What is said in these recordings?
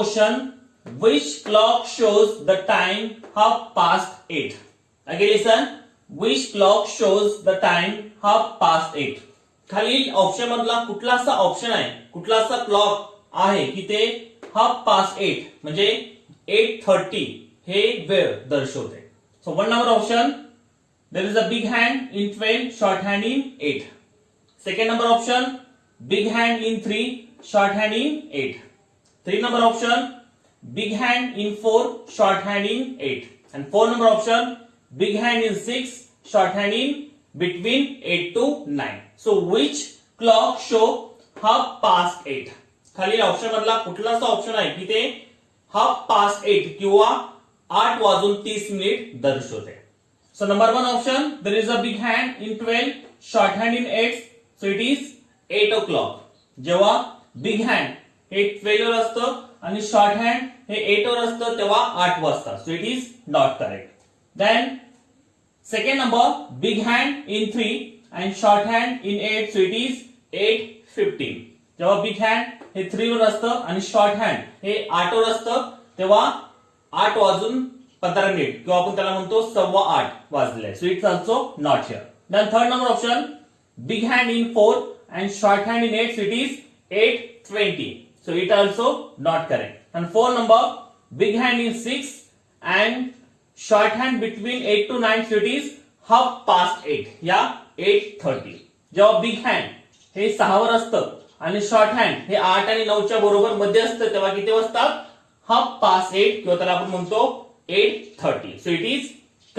question. Which clock shows the time 8:30? Again listen. Which clock shows the time 8:30? खालील option मधला कुठला असा option आहे, कुठला असा क्लॉक आहे की ते 8:30 म्हणजे 8:30 हे वेळ दर्शवते. सो 1 number option, there is a big hand in 12, short hand in 8. Second number option, big hand in 3, short hand in 8. 3 number option, big hand in 4, short hand in 8. And 4 number option, big hand in 6, short hand in between 8 to 9. So which clock show 8:30? खालील option मधला कुठला असा option आहे की ते 8:30 किंवा 8:30 दर्शवते. So number 1 option, there is a big hand in 12, short hand in 8, so it is 8 o'clock. जेव्हा बिग हँड हे 12 वर असतं आणि शॉर्ट हँड हे 8 वर असतं तेव्हा 8 वाजता. So it is not correct. Then second number, big hand in 3 and short hand in 8, so it is 8:15. जेव्हा big hand हे 3 वर असतं आणि short hand हे 8 वर असतं तेव्हा 8:15 किंवा आपण त्याला म्हणतो 8:15 वाजले. So it's also not here. Then third number option, big hand in 4 and short hand in 8, so it is 8:20. So it also not correct. And 4 number, big hand in 6 and short hand between 8 to 9, so it is 8:30 या 8:30. जेव्हा big hand हे 6 वर असतं आणि short hand हे 8 आणि 9 च्या बरोबर मध्ये असतं तेव्हा किती वाजतात? 8:30 किंवा त्याला आपण म्हणतो 8:30. So it is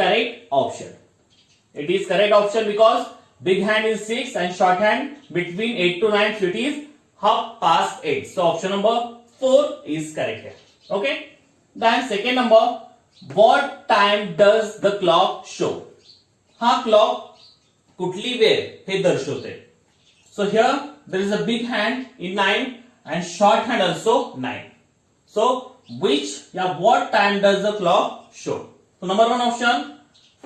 correct option. It is correct option because big hand is 6 and short hand between 8 to 9, so it is 8:30. So option number 4 is correct here. Okay. Then second number, what time does the clock show? हा clock कुठली वेळ हे दर्शवते. So here there is a big hand in 9 and short hand also 9. So which what time does the clock show? So number 1 option,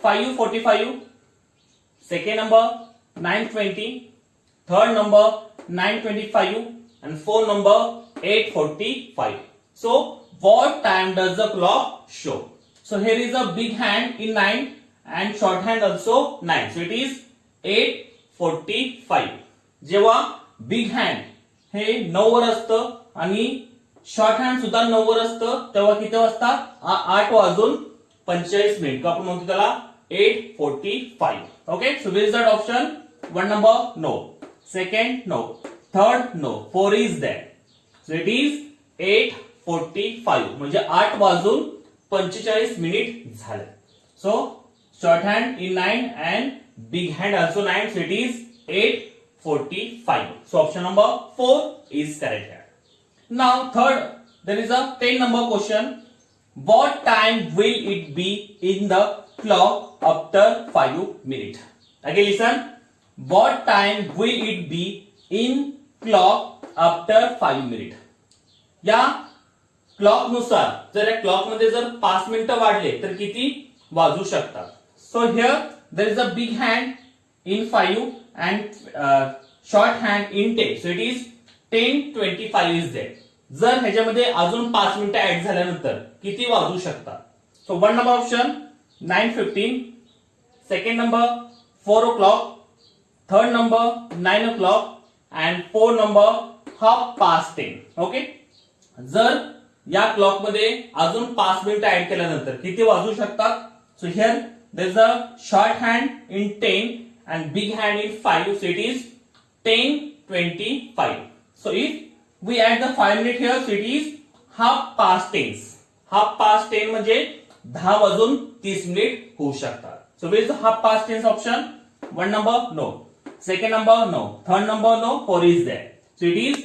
5:45. Second number, 9:20. Third number, 9:25. And fourth number, 8:45. So what time does the clock show? So here is a big hand in 9 and short hand also 9. So it is 8:45. जेव्हा big hand हे 9 वर असतं आणि short hand सुद्धा 9 वर असतं तेव्हा किती वाजतात? 8:45 आपण म्हणतो त्याला 8:45. Okay, so where is that option? 1 number, no. Second, no. Third, no. 4 is there. So it is 8:45 म्हणजे 8:45 झाले. So short hand in 9 and big hand also 9, so it is 8:45. So option number 4 is correct here. Now third, there is a 10 number question. What time will it be in the clock after 5 minutes? Again listen. What time will it be in clock after 5 minutes? या clock नुसार जर या clock मध्ये जर 5 मिनिटं वाढले तर किती वाजू शकतात? So here there is a big hand in 5 and short hand in 10. So it is 10:25 is there. जर ह्याच्यामध्ये अजून 5 मिनिटं ऍड झाल्यानंतर किती वाजू शकतात? So 1 number option, 9:15. Second number, 4 o'clock. Third number, 9 o'clock. And fourth number, 10:30. Okay. जर या क्लॉक मध्ये अजून 5 मिनिटं ऍड केल्यानंतर किती वाजू शकतात? So here there is a short hand in 10 and big hand in 5. So it is 10:25. So if we add the 5 minute here, so it is 10:30. 10:30 म्हणजे 10:30 होऊ शकतात. So where is the 10:30 option? 1 number, no. Second number, no. Third number, no. 4 is there. So it is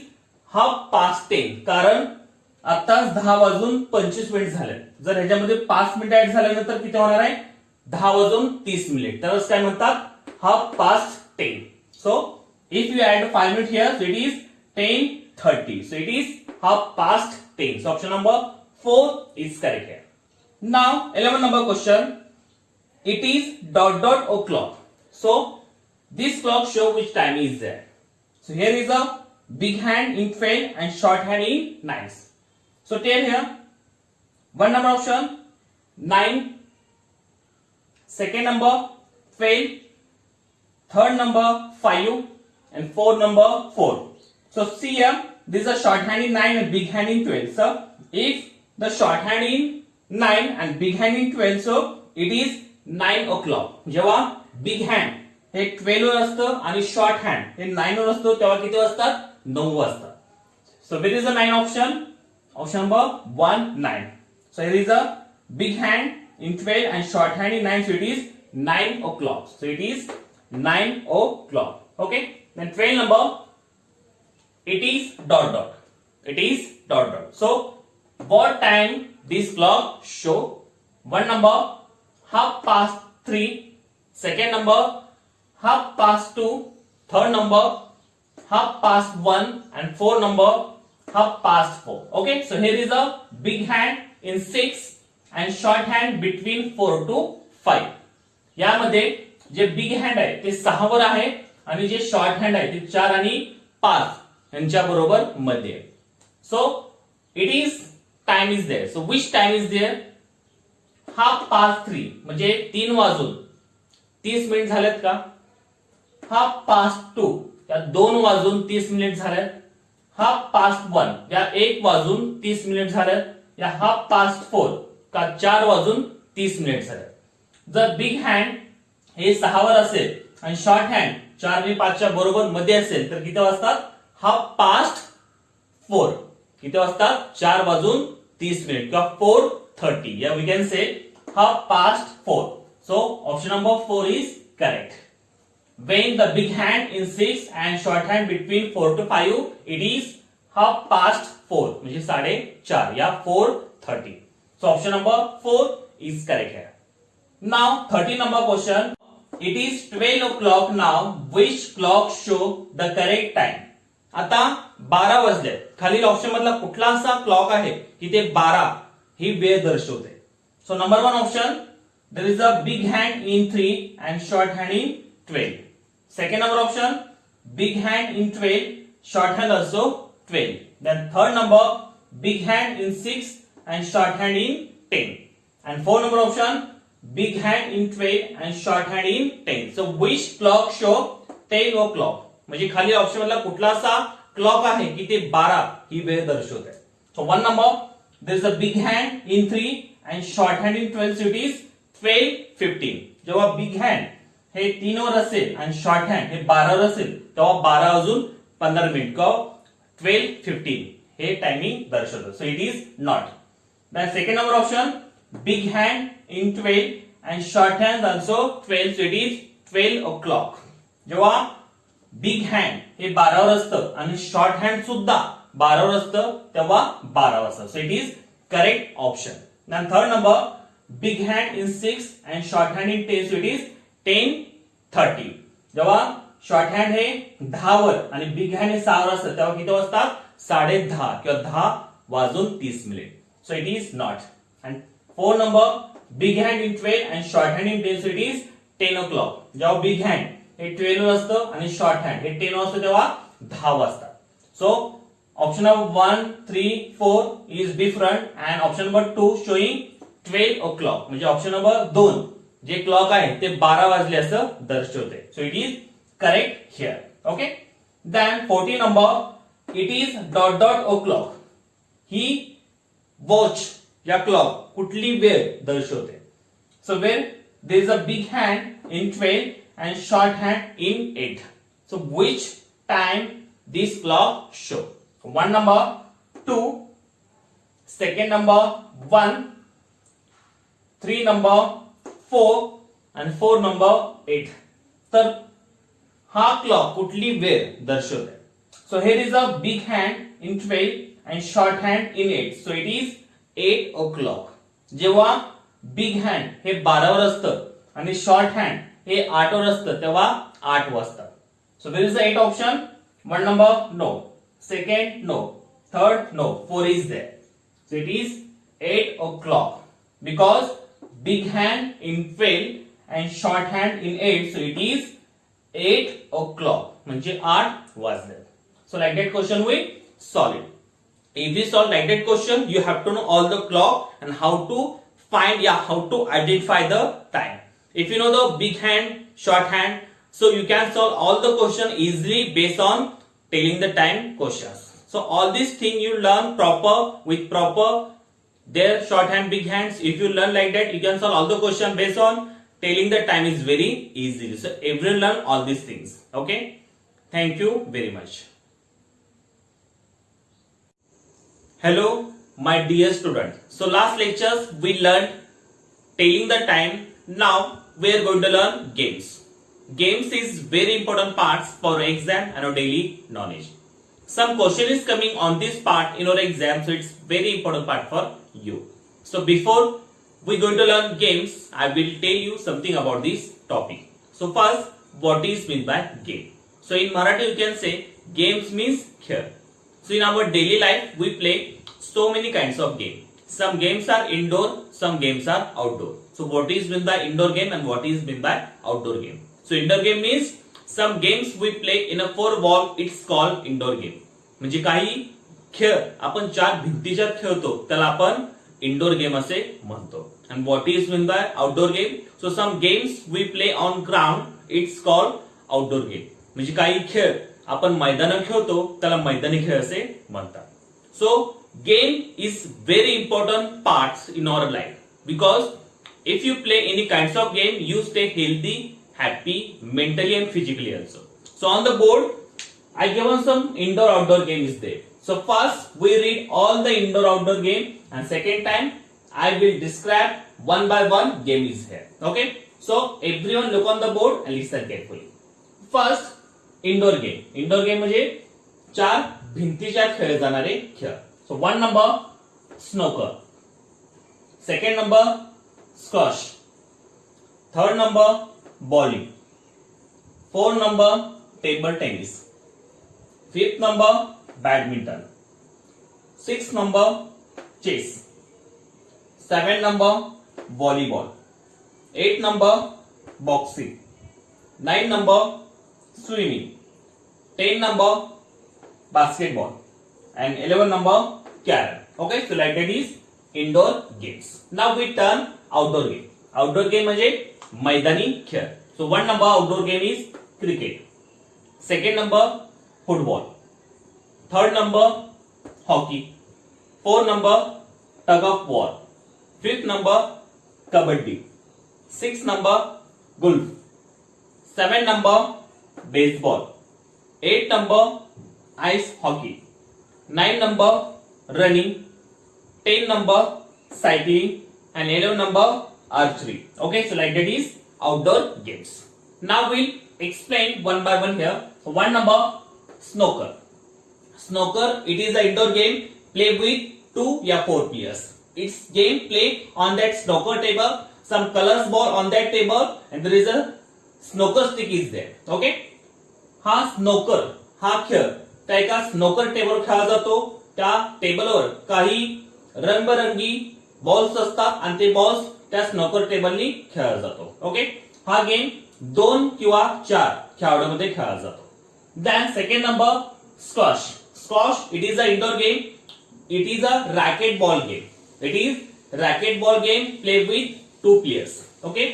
10:30 कारण आताच 10:25 झाले. जर ह्याच्यामध्ये 5 मिनिटं add झाल्यानंतर किती होणार आहे? 10:30. तर काय म्हणतात? 10:30. So if you add 5 minutes here, so it is 10:30. So it is 10:30. So option number 4 is correct here. Now 11 number question. It is ... o'clock. So this clock show which time is there. So here is a big hand in 12 and short hand in 9. So tell here, one number option 9, second number 12, third number 5, and fourth number 4. So see here, this is a shorthand in 9 and big hand in 12. So if the shorthand in 9 and big hand in 12, so it is 9 o'clock. जेव्हा big hand हे 12 वर असतं आणि short hand हे 9 वर असतो तेव्हा किती वाजतात? 9 वाजता. So where is the 9 option? Option number 1, 9. So here is a big hand in 12 and short hand in 9, so it is 9 o'clock. So it is 9 o'clock. Okay. Then 12 number, it is dot dot. It is dot dot. So what time this clock show? One number 3:30. Second number 2:30. Third number 1:30. And fourth number 4:30. Okay. So here is a big hand in 6 and short hand between 4 to 5. यामध्ये जे big hand आहे ते 6 वर आहे आणि जे short hand आहे ते 4 आणि 5 यांच्या बरोबर मध्ये. So it is time is there. So which time is there? 3:30 म्हणजे 3 वाजून 30 मिनिट झालेत का? 2:30 या 2 वाजून 30 मिनिट झालेत. 1:30 या 1 वाजून 30 मिनिट झालेत. या 4:30 का 4 वाजून 30 मिनिट झालेत. जर बिग हँड हे 6 वर असेल आणि शॉर्ट हँड 4 आणि 5 च्या बरोबर मध्ये असेल तर किती वाजतात? 4:30. किती वाजतात? 4 वाजून 30 मिनिट किंवा 4:30. या we can say 4:30. So option number 4 is correct. When the big hand in 6 and short hand between 4 to 5, it is 4:30 म्हणजे 4:30 या 4:30. So option number 4 is correct here. Now 30 number question. It is 12 o'clock now. Which clock show the correct time? आता 12 वाजले. खालील option मधला कुठला असा clock आहे की ते 12 ही वेळ दर्शवते? So number 1 option, there is a big hand in 3 and short hand in 12. Second number option, big hand in 12, short hand also 12. Then third number, big hand in 6 and short hand in 10. And fourth number option, big hand in 12 and short hand in 10. So which clock show 10 o'clock? म्हणजे खाली option मधला कुठला असा clock आहे की ते 12 ही वेळ दर्शवते? So one number, there is a big hand in 3 and short hand in 12, so it is 12:15. जेव्हा बिग हँड हे 3 वर असेल आणि शॉर्ट हँड हे 12 वर असेल तेव्हा 12 वाजून 15 मिनिट किंवा 12:15 हे टायमिंग दर्शवतो. सो it is not. Then second number option, big hand in 12 and short hand also 12, so it is 12 o'clock. जेव्हा big hand हे 12 वर असतं आणि शॉर्ट हँड सुद्धा 12 वर असतं तेव्हा 12 वाजता. So it is correct option. Then third number, big hand in 6 and short hand in 10, so it is 10:30. जेव्हा short hand हे 10 वर आणि big hand हे 6 वर असतं तेव्हा किती वाजतात? 10:30 किंवा 10 वाजून 30 minute. So it is not. And four number, big hand in 12 and short hand in 10, so it is 10 o'clock. जेव्हा big hand हे 12 वर असतं आणि शॉर्ट हँड हे 10 वर असतं तेव्हा 10 वाजता. सो option number 1, 3, 4 is different and option number 2 showing 12 o'clock म्हणजे option number 2 जे clock आहे ते 12 वाजले असं दर्शवते. So it is correct here. Okay. Then 40 number, it is dot dot o'clock. ही वॉच या क्लॉक कुठली वेळ दर्शवते? So where there is a big hand in 12 and short hand in 8. So which time this clock show? One number 2, second number 1, 3 number 4 and 4 number 8. तर हा clock कुठली वेळ दर्शवते? So here is a big hand in 12 and short hand in 8. So it is 8 o'clock. जेव्हा big hand हे 12 वर असतं आणि short hand हे 8 वर असतं तेव्हा 8 वाजता. So there is the 8 option. One number no, second no, third no, 4 is there. So it is 8 o'clock because big hand in 12 and short hand in 8, so it is 8 o'clock म्हणजे 8 वाजले. So like that question we solve it. If we solve like that question, you have to know all the clock and how to find, how to identify the time. If you know the big hand, short hand, so you can solve all the question easily based on telling the time questions. So all these thing you learn proper with proper their short hand, big hands. If you learn like that, you can solve all the question based on telling the time is very easy. So everyone learn all these things. Okay. Thank you very much. Hello, my dear student. So last lectures we learned telling the time. Now we are going to learn games. Games is very important parts for exam and our daily knowledge. Some question is coming on this part in our exam, so it's very important part for you. So before we going to learn games, I will tell you something about this topic. So first, what is meant by game? So in Marathi you can say games means खेळ. So in our daily life we play so many kinds of games. Some games are indoor, some games are outdoor. So what is meant by indoor game and what is meant by outdoor game? So indoor game means some games we play in a four wall, it's called indoor game. म्हणजे काही खेळ आपण चार भिंतीच्यात खेळतो त्याला आपण indoor game असे म्हणतो. And what is meant by outdoor game? So some games we play on ground, it's called outdoor game. म्हणजे काही खेळ आपण मैदानात खेळतो त्याला मैदानी खेळ असे म्हणतात. So game is very important parts in our life because if you play any kinds of game, you stay healthy, happy, mentally and physically also. So on the board, I given some indoor outdoor game is there. So first we read all the indoor outdoor game and second time I will describe one by one game is here. Okay. So everyone look on the board and listen carefully. First indoor game. Indoor game म्हणजे चार भिंतीच्या खेळले जाणारे खेळ. So one number snooker. Second number squash. Third number bowling. Fourth number table tennis. Fifth number badminton. Sixth number chess. Seventh number volleyball. Eighth number boxing. Ninth number swimming. 10 number basketball. And 11 number carrom. Okay, so like that is indoor games. Now we turn outdoor game. Outdoor game म्हणजे मैदानी खेळ. So one number outdoor game is cricket. Second number football. Third number hockey. Fourth number tug of war. Fifth number kabaddi. Sixth number golf. Seventh number baseball. Eighth number ice hockey. Ninth number running. 10 number cycling and 11 number archery. Okay, so like that is outdoor games. Now we'll explain one by one here. So one number snooker. Snooker, it is an indoor game played with 2 or 4 players. It's game played on that snooker table. Some colors ball on that table and there is a snooker stick is there. Okay. हा snooker हा खेळ त्या एका snooker टेबलवर खेळला जातो. त्या टेबलवर काही रंगबेरंगी बॉल्स असतात आणि ते बॉल्स त्या स्नोकर टेबलनी खेळला जातो. ओके. हा गेम 2 किंवा 4 खेळाडूंमध्ये खेळला जातो. Then second number squash. Squash it is a indoor game. It is a racket ball game. It is racket ball game played with 2 players. Okay.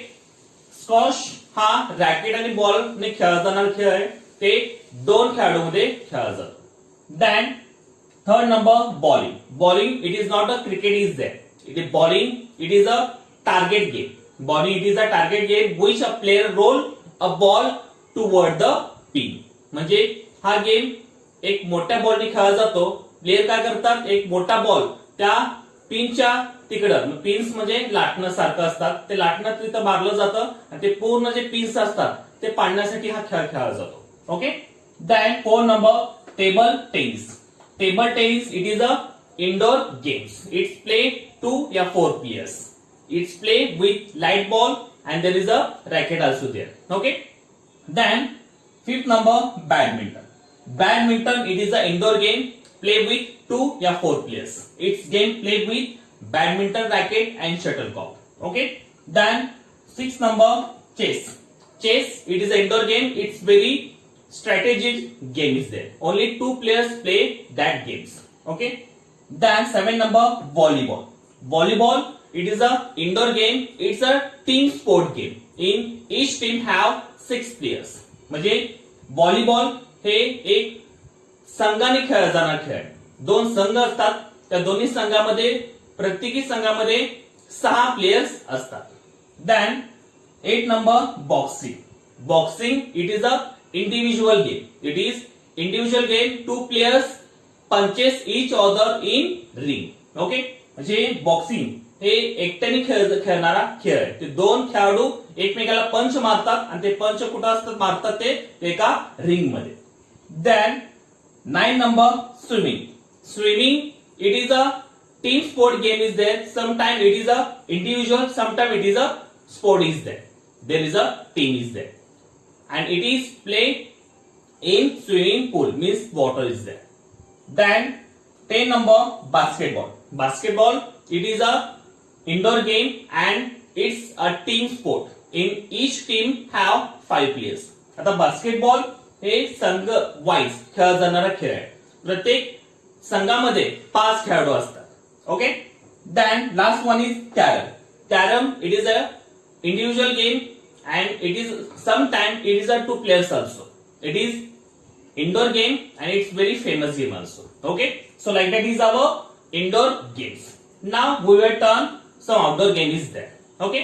Squash हा रॅकेट आणि बॉल ने खेळला जाणारा खेळ आहे. ते 2 खेळाडूंमध्ये खेळला जातो. Then third number bowling. Bowling it is not a cricket is there. It is bowling. It is a target game. Bowling it is a target game which a player roll a ball toward the pin. म्हणजे हा game एक मोठ्या बॉलने खेळला जातो. Player काय करतात एक मोठा बॉल त्या पिनच्या तिकडं पिन्स म्हणजे लाटणं सारखं असतात ते लाटणं तिथं मारलं जातं आणि ते पूर्ण जे पिन्स असतात ते पाडण्यासाठी हा खेळ खेळला जातो. Okay. Then 4 number table tennis. Table tennis it is a indoor games. It's played 2 or 4 players. It's played with light ball and there is a racket also there. Okay. Then 5th number badminton. Badminton it is a indoor game played with 2 or 4 players. It's game played with badminton racket and shuttlecock. Okay. Then 6th number chess. Chess it is an indoor game. It's very strategic game is there. Only 2 players play that games. Okay. Then 7 number volleyball. Volleyball, it is a indoor game. It's a team sport game. In each team have 6 players. म्हणजे volleyball हे एक संघाने खेळला जाणारा खेळ आहे. 2 संघ असतात. त्या दोन्ही संघामध्ये प्रत्येकी संघामध्ये 6 प्लेयर्स असतात. Then 8 number boxing. Boxing, it is a individual game. It is individual game. 2 players punches each other in ring. Okay? म्हणजे बॉक्सिंग हे एकट्याने खेळणारा खेळ आहे. ते 2 खेळाडू एकमेकाला पंच मारतात आणि ते पंच कुठं असतात मारतात ते एका रिंग मध्ये. Then 9 number swimming. Swimming, it is a team sport game is there. Sometimes it is a individual, sometimes it is a sport is there. There is a team is there. And it is played in swimming pool, means water is there. Then 10 number basketball. Basketball, it is a indoor game and it's a team sport. In each team have 5 players. आता basketball हे संघ wise खेळला जाणारा खेळ आहे. प्रत्येक संघामध्ये 5 खेळाडू असतात. Okay. Then last one is carrom. Carrom, it is a individual game and it is sometimes it is a 2 players also. It is indoor game and it's very famous game also. Okay, so like that is our indoor games. Now we will turn some outdoor game is there. Okay.